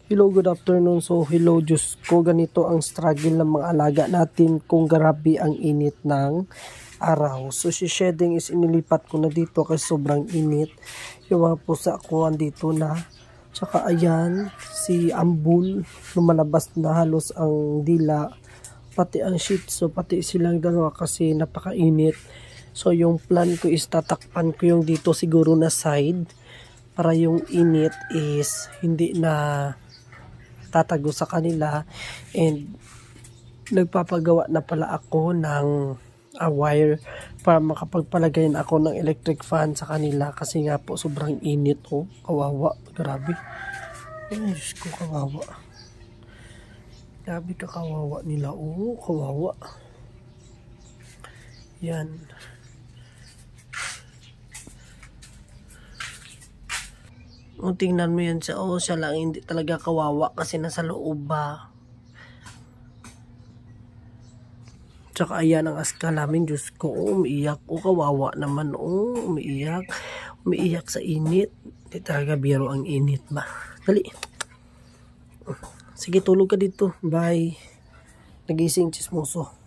Hello, good afternoon. So, hello, Diyos ko, ganito ang struggle ng mga alaga natin kung grabe ang init ng araw. So, si shedding is inilipat ko na dito kasi sobrang init. Yung mga pusa ko andito na. Tsaka ayan, si Ambul, lumalabas na halos ang dila. Pati ang Shih Tzu, pati silang dalawa kasi napakainit. So, yung plan ko is tatakpan ko yung dito siguro na side para yung init is hindi na tatago sa kanila. And nagpapagawa na pala ako ng wire para makapagpalagay na ako ng electric fan sa kanila kasi nga po sobrang init. Oh, kawawa, grabe. Ay, Diyos ko, kawawa. Grabe ka, kawawa nila. Oh, kawawa. Yan. O, tingnan mo yan siya. Oh, siya lang hindi talaga kawawa kasi nasa loob ba. Tsaka ayan ang aska namin. Diyos ko, umiiyak. O, kawawa naman. O, umiiyak. Umiiyak sa init. Hindi talaga biro ang init ba. Dali. Sige, tulog ka dito. Bye. Nagising chismoso.